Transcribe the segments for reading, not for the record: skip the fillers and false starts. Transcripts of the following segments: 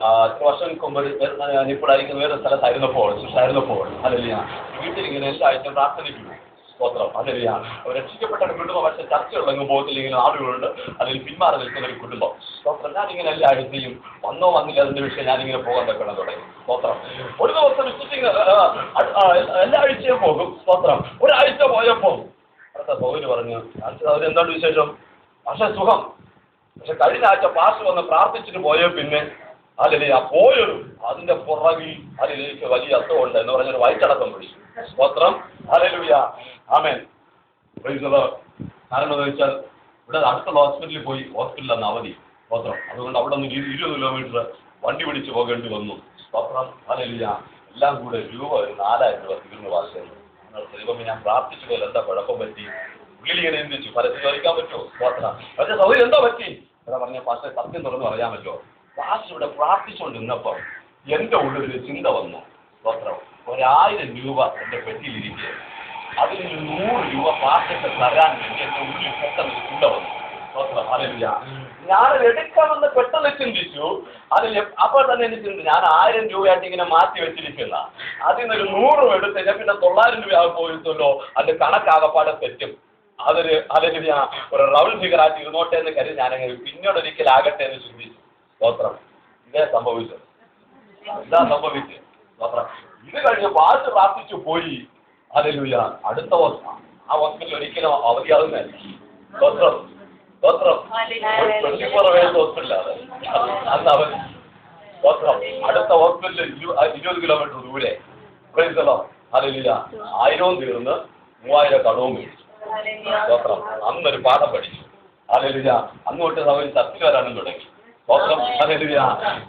ഇത്ര വർഷങ്ങൾക്ക് മുമ്പ് ഞാനിപ്പോഴായിരിക്കുന്ന വേറെ സ്ഥലത്തായിരുന്നപ്പോൾ അതല്ല വീട്ടിലിങ്ങനെ എല്ലാ ആഴ്ചയും പ്രാർത്ഥനയ്ക്കുന്നു. സ്തോത്രം. അതല്ല രക്ഷിക്കപ്പെട്ട ഒരു കുടുംബം, പക്ഷേ ചർച്ചയുള്ളെങ്കിൽ പോകത്തില്ല, ഇങ്ങനെ ആളുകളുണ്ട്, അതിൽ പിന്മാറി നിൽക്കുന്ന ഒരു കുടുംബം. സ്തോത്രം. ഞാനിങ്ങനെ എല്ലാ ആഴ്ചയും വന്നോ വന്നില്ല അതിൻ്റെ വിഷയം ഞാനിങ്ങനെ പോകാൻ തക്കണം തുടങ്ങി. സ്തോത്രം. ഒരു ദിവസം എല്ലാ ആഴ്ചയും പോകും. സ്തോത്രം. ഒരാഴ്ച പോയപ്പോൾ അടുത്ത സൗകര്യം പറഞ്ഞു, അവരെന്താണ് വിശേഷം? പക്ഷെ സുഖം. പക്ഷെ കഴിഞ്ഞ ആഴ്ച പാസ് വന്ന് പ്രാർത്ഥിച്ചിട്ട് പോയ പിന്നെ അതിലെ പോയൊരു അതിന്റെ പുറകിൽ അതിലേക്ക് വലിയ അർത്ഥമുണ്ട് എന്ന് പറഞ്ഞൊരു വയറ്റടക്കം പിടിച്ചു. സ്തോത്രം. ഹല്ലേലൂയ. ആമേൻ. കാരണം എന്ന് വെച്ചാൽ ഇവിടെ അടുത്തുള്ള ഹോസ്പിറ്റലിൽ പോയി, ഹോസ്പിറ്റലിൽ അന്ന് അവധി. സ്തോത്രം. അതുകൊണ്ട് അവിടെ നിന്ന് 20 കിലോമീറ്റർ വണ്ടി പിടിച്ച് പോകേണ്ടി വന്നു. സ്തോത്രം. ഹല്ലേലൂയ. എല്ലാം കൂടെ രൂപ ഒരു 4000 രൂപ തീർന്നു വാശിച്ചു. ദൈവം ഞാൻ പ്രാർത്ഥിച്ചു പോലെ എന്താ കുഴപ്പം പറ്റി? ഉള്ളിലിങ്ങനെ എന്തിച്ചു പരസ്യം ചോദിക്കാൻ പറ്റുമോ? സ്തോത്രം. പക്ഷേ സൗകര്യം എന്തോ പറ്റി അതാ പറഞ്ഞ പക്ഷേ സത്യം തുറന്ന് പറയാൻ പറ്റുമോ? പാസ് ഇവിടെ പ്രാർത്ഥിച്ചുകൊണ്ട് നിന്നപ്പം എൻ്റെ ഉള്ളിലൊരു ചിന്ത വന്നു. സ്തോത്രം. 1000 രൂപ എൻ്റെ പെട്ടിയിലിരിക്കുക, അതിൽ 100 രൂപ പാർട്ടിക്ക് തരാൻ വേണ്ടി എൻ്റെ ഉള്ളിൽ പെട്ടെന്ന് ചിന്ത വന്നു. സ്തോത്രം. ഹല്ലേലൂയ. ഞാനത് എടുക്കാമെന്ന് പെട്ടെന്ന് ചിന്തിച്ചു. അതിൽ അപ്പോൾ തന്നെ എനിക്ക് ചിന്തി, ഞാൻ 1000 രൂപയായിട്ട് ഇങ്ങനെ മാറ്റി വെച്ചിരിക്കുന്ന അതിൽ നിന്നൊരു 100 എടുത്ത് ഞാൻ പിന്നെ 900 രൂപ പോയിട്ടല്ലോ, അതിൻ്റെ കണക്കാകപ്പാടെ തെറ്റും. അതൊരു ഹല്ലേലൂയ ഒരു റൗണ്ട് ഫിഗറായിട്ട് ഇരുന്നോട്ടെ എന്ന് കരുതി ഞാനങ്ങനെ പിന്നീടൊരിക്കലാകട്ടെ എന്ന് ചിന്തിച്ചു. സ്തോത്രം. ഇതാ സംഭവിച്ചത്. സ്തോത്രം. ഇത് കഴിഞ്ഞ് പാട്ട് പ്രാർത്ഥിച്ചു പോയി. ഹല്ലേലൂയ. അടുത്ത ആ ഹോസ്പിറ്റൽ ഒരിക്കലും അവധിയാകുന്നതല്ല. സ്തോത്രം. സ്തോത്രം. 24 വയസ്സ് ഹോസ്പിറ്റലാണ് അന്ന് അവധി. സ്തോത്രം. അടുത്ത ഹോസ്പിറ്റലിൽ 20 കിലോമീറ്റർ ദൂരെ. ഹല്ലേലൂയ. 1000 തീർന്ന് 3000 കടവും മേടിച്ചു. സ്തോത്രം. അന്നൊരു പാഠം പഠിച്ചു. ഹല്ലേലൂയ. അന്ന് തൊട്ട് സൗകര്യം ചർച്ച വരാനും തുടങ്ങി. സ്തോത്രം. ഹല്ലേലൂയ.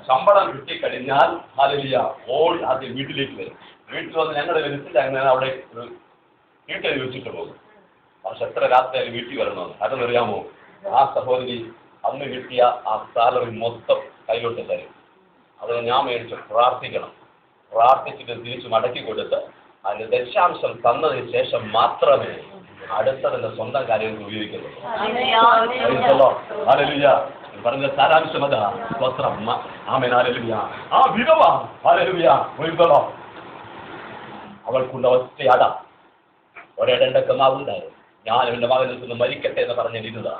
ശമ്പളം കിട്ടിക്കഴിഞ്ഞാൽ ഹല്ലേലൂയ ഓടി ആദ്യം വീട്ടിലേക്ക് വരും. വീട്ടിൽ വന്ന് ഞങ്ങളുടെ വിധത്തിൽ അങ്ങനെ അവിടെ വീട്ടിൽ വെച്ചിട്ട് പോകും. പക്ഷെ എത്ര രാത്രിയായാലും വീട്ടിൽ വരണമെന്ന് അതെന്നറിയാമോ? ആ സഹോദരി അന്ന് കിട്ടിയ ആ സാലറി മൊത്തം കയ്യിലോട്ട് തരും. അതിന് ഞാൻ മേടിച്ച് പ്രാർത്ഥിക്കണം. പ്രാർത്ഥിച്ചിട്ട് തിരിച്ച് മടക്കി കൊടുത്ത് അതിന് ദശാംശം തന്നതിന് ശേഷം മാത്രമേ അടുത്തതിന്റെ സ്വന്തം കാര്യങ്ങൾക്ക് ഉപയോഗിക്കുള്ളൂ. ഹല്ലേലൂയ. പറഞ്ഞ സാരാംശം അതാ. സ്തോത്രം. ആമേൻ. ഹല്ലേലൂയ. ആ വിധവ ഹല്ലേലൂയ അവൾക്കുണ്ട് ഒറ്റയട ഒരിടണ്ടൊക്കെ മാവുണ്ടായിരുന്നു. ഞാൻ എൻ്റെ മകനിൽ നിന്ന് മരിക്കട്ടെ എന്ന് പറഞ്ഞിരുന്നതാ.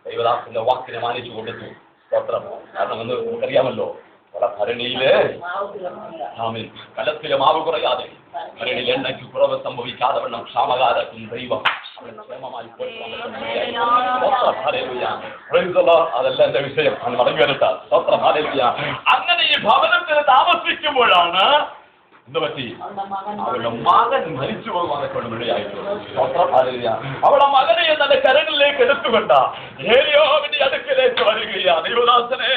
ദൈവദാസന്റെ വാക്കിനെ മാനിച്ചു കൊടുത്തു. സ്തോത്രം. കാരണം എന്ന് നമുക്കറിയാമല്ലോ, ഭരണിയില് ആമേൻ കലത്തിലെ മാവ് കുറയാതെ ഭരണിയിൽ എണ്ണയ്ക്ക് കുറവ് സംഭവിക്കാതെ വണ്ണം ക്ഷാമകാലത്തും ദൈവം ക്ഷേമമായി. അതല്ല എന്റെ വിഷയം. അന്ന് മടങ്ങി വരട്ടാ. സ്തോത്രം. ഹല്ലേലൂയ. അങ്ങനെ ഈ ഭവനത്തിൽ താമസിക്കുമ്പോഴാണ് എന്ത് പറ്റി? അവളുടെ മകൻ മരിച്ചു പോകുവാനൊക്കെ ഇടയായിട്ടുണ്ട്. സ്തോത്രം. ഹല്ലേലൂയ. അവളുടെ മകനെ തന്റെ കരങ്ങളിലേക്ക് എടുത്തുകൊണ്ട ഏലിയാവിന്റെ അടുക്കിലേക്ക് വരികയാണ്. ദൈവദാസനെ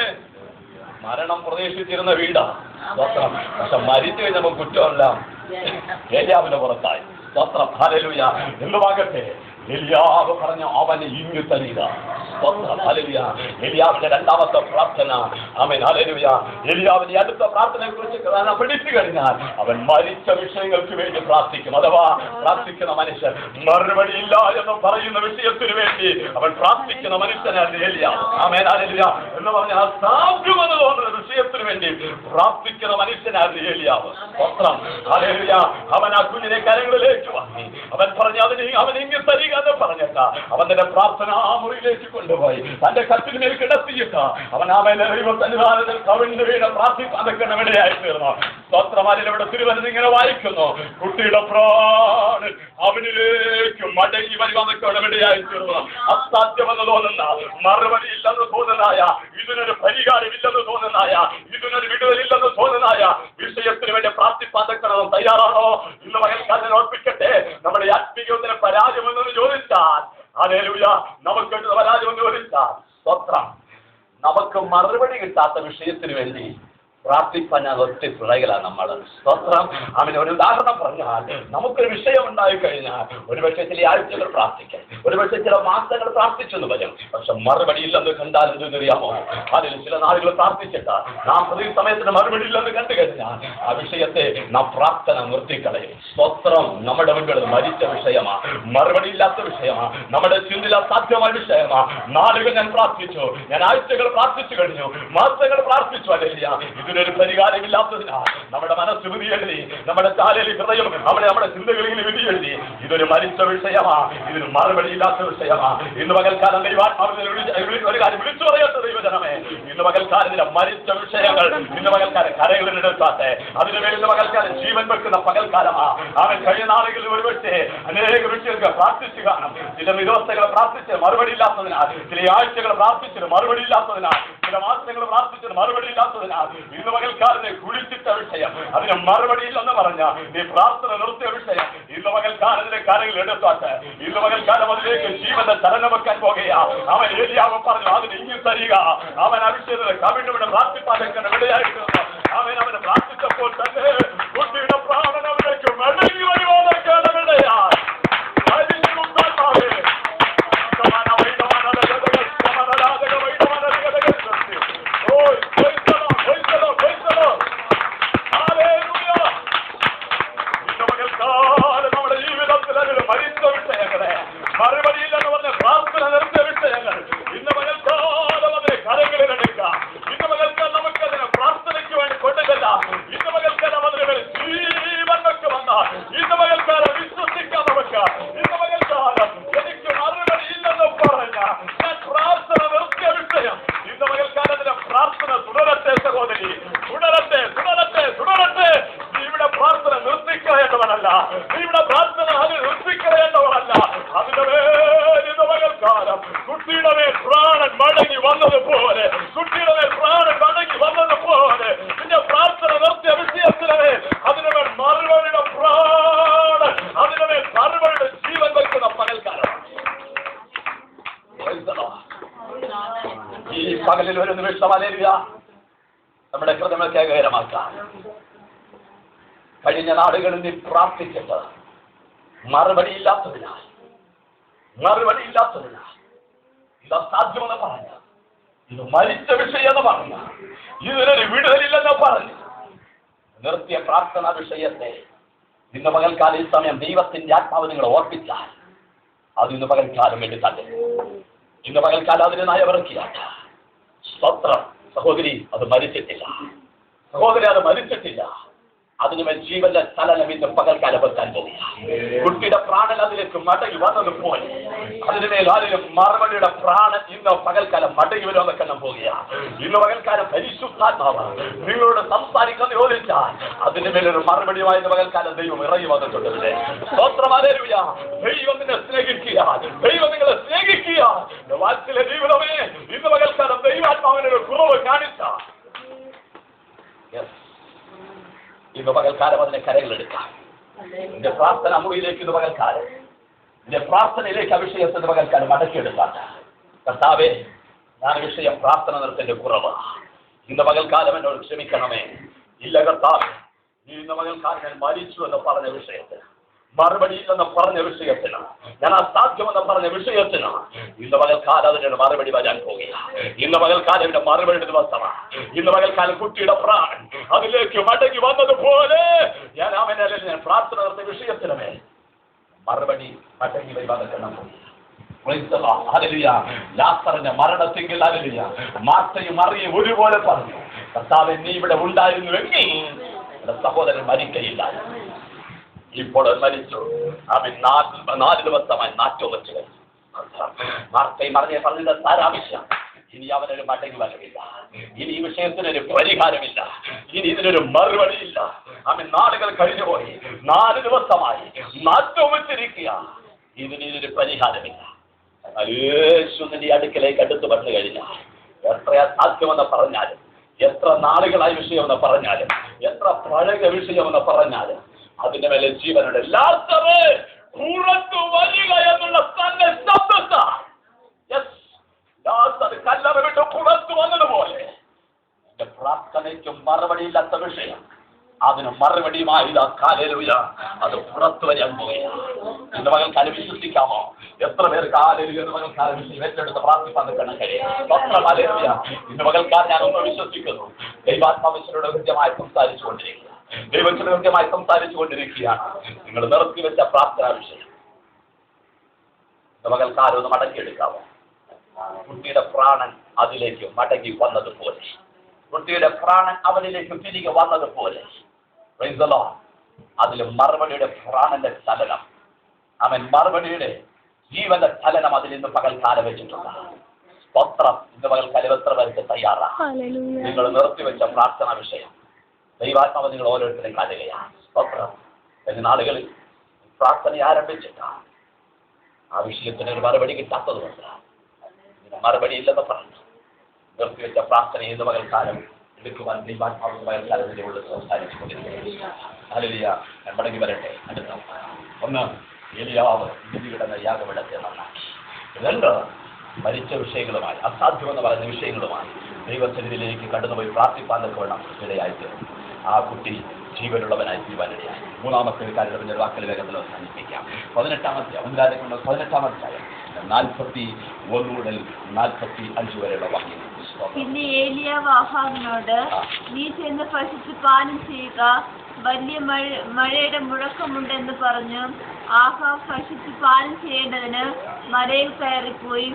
മരണം പ്രതീക്ഷിച്ചിരുന്ന വീടാ. സ്തോത്രം. പക്ഷെ മരിച്ചു കഴിഞ്ഞപ്പോൾ കുറ്റമല്ല ഏലിയാവിന്റെ പുറത്തായി. സ്തോത്രം. ഹല്ലേലൂയ. എന്തുവാകട്ടെ എലിയാവ് പറഞ്ഞു അവനെ ഇങ്ങു തരിക. സ്തോത്രം. ഹല്ലേലൂയ. എലിയാവിന്റെ രണ്ടാമത്തെ പ്രാർത്ഥന. ആമേൻ. ഹല്ലേലൂയ. എലിയാവിന്റെ അടുത്ത പ്രാർത്ഥനയെ കുറിച്ച് പഠിച്ചു കഴിഞ്ഞാൽ അവൻ മരിച്ച വിഷയങ്ങൾക്ക് വേണ്ടി പ്രാർത്ഥിക്കും. അഥവാ പ്രാർത്ഥിക്കുന്ന മനുഷ്യൻ മറുപടിയില്ല എന്ന് പറയുന്ന വിഷയത്തിന് വേണ്ടി അവൻ പ്രാർത്ഥിക്കുന്ന മനുഷ്യനാണ് എലിയാവ്. ആമേൻ. ഹല്ലേലൂയ. എന്ന് പറഞ്ഞാൽ സാധ്യമെന്ന് തോന്നുന്ന വിഷയത്തിന് വേണ്ടി പ്രാർത്ഥിക്കുന്ന മനുഷ്യനാണ് എലിയാവ്. സ്തോത്രം. ഹല്ലേലൂയ. അവൻ ആ കുഞ്ഞിനെ കരങ്ങളിലേക്ക് വാങ്ങി. അവൻ പറഞ്ഞു അവൻ ഇങ്ങ് തരിക എന്ന് പറഞ്ഞിട്ട് അവന്റെ പ്രാർത്ഥനാ മുറിയിലേക്ക് കൊണ്ടുപോയി തന്റെ കത്തിന്മേൽ കിടത്തിയിട്ട് അവൻ അവനെ ദൈവസന്നിധാനത്തിൽ കവിഞ്ഞു വീണ് പ്രാർത്ഥിക്കാനൊക്കെ ഇടയായി തീർന്നു. സ്തോത്രമാരിൽ ഇവിടെ തിരുവനന്തപുരം ഇങ്ങനെ വായിക്കുന്നു, കുട്ടിയുടെ പ്രാണൻ അവനിലേക്ക് മടങ്ങി വരുവാനൊക്കെ ഇടയായി തീർന്നു. അസാധ്യമെന്ന് തോന്നുന്ന, മറുപടി ഇല്ലെന്ന് തോന്നുന്നായ, ഇതിനൊരു പരിഹാരമില്ലെന്ന് തോന്നുന്നായ, ഇതിനൊരു വിടുതലില്ലെന്ന് തോന്നുന്നായ വിഷയത്തിന് വേണ്ടി പ്രാർത്ഥിപ്പാനൊക്കെ തയ്യാറാണോ? ഇന്ന് മകൻകാരനെ ഓർപ്പിക്കട്ടെ, നമ്മുടെ ആത്മീയത്തിന് പരാജയമെന്ന് ചോദിച്ചാൽ ഹല്ലേലൂയ, നമുക്ക് പരാജയമെന്ന് ചോദിച്ചാൽ സ്തോത്രം, നമുക്ക് മറുപടി കിട്ടാത്ത വിഷയത്തിന് വേണ്ടി പ്രാർത്ഥിപ്പാൻ ഞാൻ ഒറ്റ പിഴകളാണ് നമ്മൾ. സ്തോത്രം. അവന് ഒരു ഉദാഹരണം പറഞ്ഞാൽ, നമുക്കൊരു വിഷയം ഉണ്ടായി കഴിഞ്ഞാൽ ഒരുപക്ഷെ ചില ആഴ്ചകൾ പ്രാർത്ഥിക്കാം, ഒരുപക്ഷെ ചില മാസങ്ങൾ പ്രാർത്ഥിച്ചെന്ന് പറയും. പക്ഷെ മറുപടി ഇല്ലെന്ന് കണ്ടാൽ എന്തെന്നറിയാമോ? അതിൽ ചില നാളുകൾ പ്രാർത്ഥിച്ചിട്ട് നാം പ്രതി സമയത്തിന് മറുപടി ഇല്ലെന്ന് കണ്ടു കഴിഞ്ഞാൽ ആ വിഷയത്തെ നാം പ്രാർത്ഥന നിർത്തിക്കളയും. സ്തോത്രം. നമ്മുടെ മുൻപിൽ മരിച്ച വിഷയമാണ്, മറുപടി ഇല്ലാത്ത വിഷയമാണ്, നമ്മുടെ ചിന്തിൽ അസാധ്യമായ വിഷയമാണ്. നാളുകൾ ഞാൻ പ്രാർത്ഥിച്ചു, ഞാൻ ആഴ്ചകൾ പ്രാർത്ഥിച്ചു കഴിഞ്ഞു, മാസങ്ങൾ പ്രാർത്ഥിച്ചു. അല്ലെങ്കിൽ ഇതിനൊരു പരിഹാരമില്ലാത്തതിനാൽ നമ്മുടെ മനസ്സ് വിധി എഴുതി, നമ്മുടെ ചാലയിൽ ഹൃദയം നമ്മുടെ ചിന്തകളിൽ വിധി എഴുതി. ഇതൊരു മരിച്ച വിഷയമാ, ഇതിന് മറുപടിയില്ലാത്ത വിഷയമാ. ഇന്ന് പകൽക്കാലം ഒരു കാര്യം വിളിച്ചു പറയട്ടെ ദൈവജനമേ, ഇന്ന് പകൽക്കാലത്തിലെ മരിച്ച വിഷയങ്ങൾ ഇന്ന് പകൽക്കാലം കരകളിലെടുക്കാട്ടെ. അതിനുമേൽ ഇന്ന് പകൽക്കാലം ജീവൻ വെക്കുന്ന പകൽക്കാലമാ. അവൻ കഴിഞ്ഞ നാളുകളിൽ ഒരുപക്ഷെ അനേക വിഷയങ്ങൾക്ക് പ്രാർത്ഥിച്ചു കാണും. ചില ദിവസങ്ങൾ പ്രാർത്ഥിച്ച് മറുപടി ഇല്ലാത്തതിനാൽ, ചില ആഴ്ചകൾ പ്രാർത്ഥിച്ചിട്ട് മറുപടി ഇല്ലാത്തതിനാൽ, ചില മാസങ്ങൾ പ്രാർത്ഥിച്ചിട്ട് മറുപടി ഇല്ലാത്തതിനാൽ ഇന്ന് പകൽക്കാലത്തെ കുളിച്ചിട്ട വിഷയം അതിന് മറുപടിയില്ലെന്ന് പറഞ്ഞ നീ പ്രാർത്ഥന നിർത്തിയ വിഷയം ഇന്ന് പകൽക്കാലത്തിലെ കരയിൽ എടുത്താട്ടെ. ഇന്ന് പകൽക്കാലം അതിലേക്ക് ജീവന്റെ ചലനം വെക്കാൻ പോകുകയാ. അവൻ ഏലിയാവ് പറഞ്ഞു അതിന് ഇങ്ങി തരിക. അവൻ അഭിഷേകത്തിന് കവിണ്ടുവിടെ പ്രാർത്ഥിപ്പാൻ വിടയായിട്ട് അവനെ പ്രാർത്ഥിച്ചപ്പോൾ തന്നെ കുട്ടിയുടെ പ്രാണൻ അവലേക്ക് മടങ്ങി വരുവാനൊക്കെയാണ് വിടയാ. നമ്മുടെ ജീവിതത്തിൽ അതിന് മരിച്ച വിഷയങ്ങളെ മറുപടിയില്ലെന്ന് പറഞ്ഞ പ്രാർത്ഥന നിർത്തിയ വിഷയങ്ങൾ ഇന്ന് പകൽക്കാലം അതിനെ കരങ്ങളിലെടുക്കാം. ഇന്ന് പകൽക്കാലം നമുക്ക് അതിനെ പ്രാർത്ഥനയ്ക്ക് വേണ്ടി കൊണ്ടുചെല്ലാം. ഇന്ന് പകൽക്കാലം അതിനെ ജീവനൊക്കെ വന്നാൽ ഇന്ന് പകൽക്കാലം വിശ്വസിക്കാം നമുക്ക്. ഇന്ന് പകൽക്കാലം എനിക്ക് മറുപടി ഇല്ലെന്ന് പറഞ്ഞ ഞാൻ പ്രാർത്ഥന നിർത്തിയ വിഷയം ഇന്ന് പകൽക്കാലത്തിലെ പ്രാർത്ഥന തുടരട്ടെ സഹോദരി, തുടരട്ടെ തുടരട്ടെ തുടരട്ടെ. നീ ഇവിടെ പ്രാർത്ഥന നിർത്തിക്കളയേണ്ടവനല്ല, നീ ഇവിടെ പ്രാർത്ഥന അത് നിർത്തിക്കളയേണ്ടവനല്ല. അതിന്റെ മേൽ ഇന്ന് പകൽക്കാലം കുട്ടിയുടെ മേൽ പ്രാണൻ മടങ്ങി വന്നതുപോലെ, കുട്ടിയുടെ മേൽ പ്രാണൻ മടങ്ങി വന്നതുപോലെ നിന്റെ പ്രാർത്ഥന നിർത്തിയ വിഷയത്തിന് മേൽ അതിന്റെ മേൽ മറുപടിയുടെ പ്രാണൻ, അതിന്റെ മേൽ മറുപടിയുടെ ജീവൻ വയ്ക്കുന്ന പകൽക്കാലം. ഈ പകലിൽ ഒരു നിമിഷം അലേലുയ നമ്മുടെ ഹൃദയമൊക്കെ ഏകകരമാക്കാം. കഴിഞ്ഞ നാടുകളിൽ നീ പ്രാർത്ഥിച്ചിട്ട് മറുപടിയില്ലാത്തതിനാൽ ഇത് അസാധ്യമെന്ന് പറഞ്ഞ, ഇത് മരിച്ച വിഷയമെന്ന് പറഞ്ഞ, ഇതിനൊരു വിടുതലില്ലെന്ന് പറഞ്ഞ് നിർത്തിയ പ്രാർത്ഥനാ വിഷയത്തെ ഇന്ന് പകൽക്കാലം ഈ സമയം ദൈവത്തിന്റെ ആത്മാവ് നിങ്ങൾ ഓർപ്പിച്ചാൽ അത് ഇന്ന് പകൽക്കാലം എടുത്താട്ടെ. ഇന്ന് പകൽക്കാലം അതിന് നയവിറക്കിയാട്ട. സ്വത്രം സഹോദരി, അത് മരിച്ചിട്ടില്ല. സഹോദരി, അത് മരിച്ചിട്ടില്ല. അതിനുമേൽ ജീവന്റെ ചലനം ഇന്ന് പകൽക്കാലം വെക്കാൻ പോകുക. കുട്ടിയുടെ പ്രാണൻ അതിലേക്ക് മടങ്ങി വന്നതുപോലെ അതിനുമേൽ ആരെങ്കിലും മറുപടിയുടെ പ്രാണൻ ഇന്ന് പകൽക്കാലം മടങ്ങി വരുമെന്നൊക്കെ പോകുക. ഇന്ന് പകൽക്കാലം പരിശുദ്ധാത്മാവ് നിങ്ങളോട് സംസാരിക്കാൻ ചോദിച്ചാൽ അതിന്റെ മേലൊരു മറുപടിയുമായി ഇന്ന് പകൽക്കാലം ദൈവം ഇറങ്ങി വന്നിട്ടുണ്ട്. സ്തോത്രം, ഹല്ലേലൂയ. ദൈവം നിന്നെ സ്നേഹിക്കുക, ദൈവം നിങ്ങളെ സ്നേഹിക്കുക. വാക്കിലെ ജീവിതമേ ഇന്ന് പകൽക്കാലം ദൈവാത്മാവിനൊരു കുറവ് കാണിച്ച ഇന്ന് പകൽക്കാലം അതിനെ കരകളെടുക്കാം. നിന്റെ പ്രാർത്ഥന മുറിയിലേക്ക് ഇന്ന് പകൽക്കാലം, നിന്റെ പ്രാർത്ഥനയിലേക്ക് അഭിഷേകത്തിന്റെ പകൽക്കാലം മടക്കിയെടുക്കാം. കർത്താവേ, ഞാൻ വിഷയം പ്രാർത്ഥന നിർത്തേണ്ട കുറവ് ഇന്ന് പകൽക്കാലം എന്നോട് ക്ഷമിക്കണമേ. ഇല്ല കർത്താവേ, നീ ഇന്ന് പകൽക്കാലം ഞാൻ മരിച്ചു എന്ന് പറഞ്ഞ വിഷയത്തിന്, മറുപടിയില്ലെന്ന് പറഞ്ഞ വിഷയത്തിന്, ഞാൻ അസാധ്യമെന്ന് പറഞ്ഞ വിഷയത്തിന് ഇന്ന് പകൽക്കാലം അതിന്റെ മറുപടി വരാൻ പോകുക. ഇന്ന് പകൽക്കാലം എന്റെ മറുപടി ദിവസമാണ്. ഇന്ന് പകൽക്കാലം കുട്ടിയുടെ പ്രാണൻ അതിലേക്ക് മടങ്ങി വന്നതുപോലെ ഞാൻ ഞാൻ പ്രാർത്ഥന നടത്തിയ വിഷയത്തിനുമേ മറുപടി മടങ്ങി വരുവാൻ ലാസറിന്റെ മരണത്തെങ്കിൽ ഹല്ലേലൂയ. മാർത്തയും മറിയയും ഒരുപോലെ പറഞ്ഞു, കർത്താവേ, നീ ഇവിടെ ഉണ്ടായിരുന്നുവെങ്കിൽ എന്റെ സഹോദരൻ മരിക്കയില്ല. ഇപ്പോൾ മരിച്ചു. അവൻ 4 ദിവസമായി നാറ്റം വെച്ച് കഴിഞ്ഞു. മാർത്തയും മറിയയും പറഞ്ഞത് സാരാംശം, ഇനി അവനൊരു മടങ്ങി വരവില്ല. ഇനി ഈ വിഷയത്തിനൊരു പരിഹാരമില്ല. ഇനി ഇതിനൊരു മറുപടിയില്ല. അവൻ നാളുകൾ കഴിഞ്ഞുപോയി. 4 ദിവസമായി നാറ്റം വെച്ചിരിക്കുക. ഇതിനൊരു പരിഹാരമില്ല. യേശു നിന്റെ അടുക്കലേക്ക് അടുത്ത് വന്നു കഴിഞ്ഞാൽ എത്ര അസാധ്യമെന്ന് പറഞ്ഞാലും, എത്ര നാളുകളായ വിഷയമെന്ന് പറഞ്ഞാലും, എത്ര പഴയ വിഷയമെന്ന് പറഞ്ഞാലും അതിന്റെ മേലെ ജീവനുണ്ട്. ലാസറേ, പുറത്തു വരിക എന്നുള്ള തന്നെ ശബ്ദത്ത കല്ലറ വിട്ട് പുറത്തു വന്നതുപോലെ എന്റെ പ്രാർത്ഥനയ്ക്കും മറുപടിയില്ലാത്ത വിഷയം അതിന് മറുപടിയുമായി ഹല്ലേലൂയ അത് പുറത്തു വരാൻ പോകുകയാണ്. ഇന്ന് പകൽക്കാലം വിശ്വസിക്കാമോ? എത്ര പേർക്ക് ഹല്ലേലൂയ എന്ന് പകൽക്കാലം ഏറ്റെടുത്ത് പ്രാർത്ഥിക്കാൻ നിൽക്കണം കഴിയും? ഹല്ലേലൂയ. ഇന്ന് പകൽക്കാലം ഞാനൊന്ന് വിശ്വസിക്കുന്നു, ദൈവാത്മാവിനോട് കൃത്യമായി സംസാരിച്ചു കൊണ്ടിരിക്കുക, ദൈവത്തിന് കൃത്യമായി സംസാരിച്ചു കൊണ്ടിരിക്കുകയാണ്. നിങ്ങൾ നിർത്തിവെച്ച പ്രാർത്ഥനാ വിഷയം ഇന്ന് പകൽക്കാലം ഒന്ന് മടക്കിയെടുക്കാമോ? കുട്ടിയുടെ പ്രാണൻ അതിലേക്ക് മടങ്ങി വന്നതുപോലെ കുട്ടിയുടെ പ്രാണൻ അവനിലേക്ക് തിരികെ വന്നതുപോലെ അതിൽ മറുപടിയുടെ പ്രാണന്റെ ചലനം, അവൻ മറുപടിയുടെ ജീവന്റെ ചലനം അതിൽ ഇന്ന് പകൽക്കാലം വെച്ചിട്ടുണ്ട്. സ്തോത്രം. ഇന്ന് പകൽക്കാലം എത്ര പേർക്ക് തയ്യാറാണ്? നിങ്ങൾ നിർത്തിവെച്ച പ്രാർത്ഥനാ വിഷയം ദൈവാത്മാവ് നിങ്ങൾ ഓരോരുത്തരും കാണുകയാണ്. സ്തോത്രം. കഴിഞ്ഞ നാളുകളിൽ പ്രാർത്ഥന ആരംഭിച്ചിട്ടാണ് ആ വിഷയത്തിന് ഒരു മറുപടി കിട്ടാത്തതുകൊണ്ട് മറുപടി ഇല്ലെന്ന് പറഞ്ഞു നിർത്തിവെച്ച പ്രാർത്ഥന ഇന്ന് പകൽക്കാലം എടുക്കുവാൻ ദൈവാത്മാവ് പകൽക്കാലത്തിന്റെ ഉള്ളിൽ സംസാരിച്ചുകൊണ്ടിരിക്കുകയാണ്. ഞാൻ മടങ്ങി വരട്ടെ. അടുത്ത ഒന്ന്, ഏലിയാവ് കിടന്ന യാഗപീഠത്തെ നന്നാക്കി. രണ്ട്, മരിച്ച വിഷയങ്ങളുമായി, അസാധ്യമെന്ന് പറയുന്ന വിഷയങ്ങളുമായി ദൈവസന്നിധിയിലേക്ക് കടന്നുപോയി പ്രാർത്ഥിപ്പാൻ വേണം ഇടയായിത്തീർന്നു. ആ കുട്ടി ജീവനുള്ളവനായി തീരുവാനിടയായി. മൂന്നാമത്തെ ഒരു കാര്യം പറഞ്ഞ വാക്കൽ വേഗത്തിൽ അവസാനിപ്പിക്കാം. 18-ാമത്തെ 41 മുതൽ 45 വരെയുള്ള വാക്യം. പിന്നെ ഏലിയാവ് ആഹാബിനോട്, നീ ചെന്ന് ഭക്ഷിച്ച് പാനം ചെയ്യുക, വലിയ മഴയുടെ മുഴക്കമുണ്ടെന്ന് പറഞ്ഞു. ആഹാബ് ഭക്ഷിച്ച് പാനം ചെയ്യേണ്ടതിന് മലയിൽ കയറിപ്പോയി.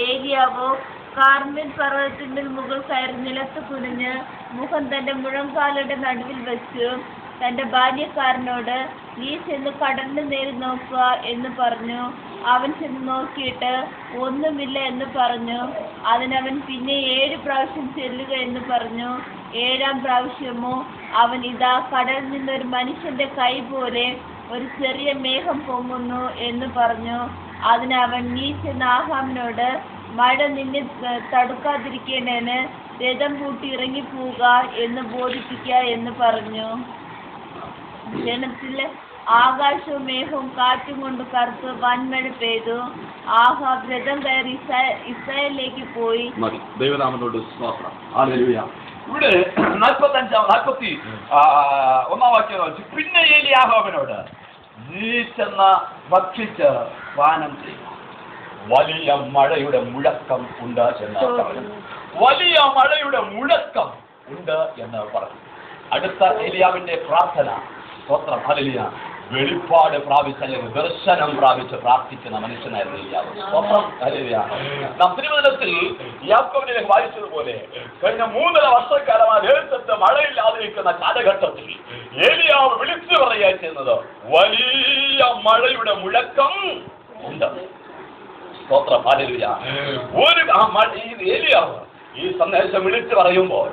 ഏലിയാവോ കാർമേൽ പർവ്വതത്തിന്റെ മുകൾ കയറി നിലത്ത് കുനിഞ്ഞ് മുഖം തന്റെ മുഴങ്കാലുടെ നടുവിൽ വെച്ചു തന്റെ ബാല്യക്കാരനോട്, നീ ചെന്ന് കടലിന് നേരെ നോക്കുക എന്ന് പറഞ്ഞു. അവൻ ചെന്ന് നോക്കിയിട്ട് ഒന്നുമില്ല എന്ന് പറഞ്ഞു. അതിനവൻ പിന്നെ 7 പ്രാവശ്യം ചെല്ലുക എന്ന് പറഞ്ഞു. 7-ാം പ്രാവശ്യമോ അവൻ, ഇതാ കടലിൽ നിന്നൊരു മനുഷ്യന്റെ കൈ പോലെ ഒരു ചെറിയ മേഘം പൊങ്ങുന്നു എന്ന് പറഞ്ഞു. അതിനവൻ, നീ ചെന്ന് ആഹാബിനോട്, മഴ നിന്നെ തടുക്കാതിരിക്കേണ്ടതിന് രഥം പൂട്ടി ഇറങ്ങിപ്പോവുക എന്ന് ബോധിപ്പിക്കുക എന്ന് പറഞ്ഞു. ജനത്തിലെ ആകാശവും മേഘവും കാറ്റും കൊണ്ട് കറുത്ത് വൻമഴ പെയ്തു. ആഹാബ് രഥം കയറി ഇസ്രായേലിലേക്ക് പോയി. ദൈവനാമത്തോട് സ്തോത്രം. ഹല്ലേലൂയ. ഇവിടെ 41-ാം വാക്യം, പിന്നെ ഏലിയാഹോവിനോട്, നീ ചെന്ന ഭക്ഷിച്ച് പാനം ചെയ്യുക, വലിയ മഴയുടെ മുഴക്കം ഉണ്ട് എന്ന് പറഞ്ഞു. വലിയ മഴയുടെ മുഴക്കം ഉണ്ട് എന്ന് പറഞ്ഞു. അടുത്ത ഏലിയാവിന്റെ പ്രാർത്ഥന, സ്തോത്രം, ഹല്ലേലൂയ, വെളിപ്പാട് പ്രാപിച്ച അല്ലെങ്കിൽ ദർശനം പ്രാപിച്ച് പ്രാർത്ഥിക്കുന്ന മനുഷ്യനായിരുന്നു ഏലിയാവ്. സ്തോത്രം, ഹല്ലേലൂയ. നാം തിരുവചനത്തിൽ യാക്കോബിനെ വായിച്ചതുപോലെ കഴിഞ്ഞ 3.5 വർഷക്കാലമായി ദേശത്ത് മഴയില്ലാതിരിക്കുന്ന കാലഘട്ടത്തിൽ ഏലിയാവ് വിളിച്ചു പറയുക ചെയ്യുന്നത്, വലിയ മഴയുടെ മുഴക്കം ഉണ്ട്. സ്തോത്രം, ഹല്ലേലൂയ. ഏലിയാവ് ഈ സന്ദേശം വിളിച്ചു പറയുമ്പോൾ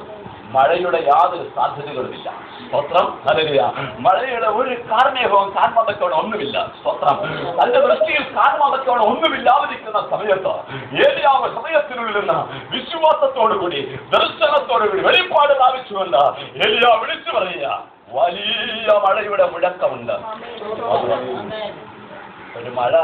മഴയുടെ യാതൊരു സാധ്യതകളുമില്ല. സ്തോത്രം, ഹല്ലേലൂയ. മഴയുടെ ഒരു കാർമേഘവും കാൺമതക്കോടെ ഒന്നുമില്ല. സ്തോത്രം. തന്റെ ദൃഷ്ടിയിൽ കാൺമതക്കോടെ ഒന്നുമില്ലാതിരിക്കുന്ന സമയത്ത് ഏലിയാവ് സമയത്തിനുള്ളിൽ നിന്ന് വിശ്വാസത്തോടുകൂടി ദർശനത്തോടുകൂടി വെളിപ്പാട് പ്രാപിച്ചുകൊണ്ട് ഏലിയാവ് വിളിച്ചു പറയുക, വലിയ മഴയുടെ മുഴക്കമുണ്ട്. ഒരു മഴ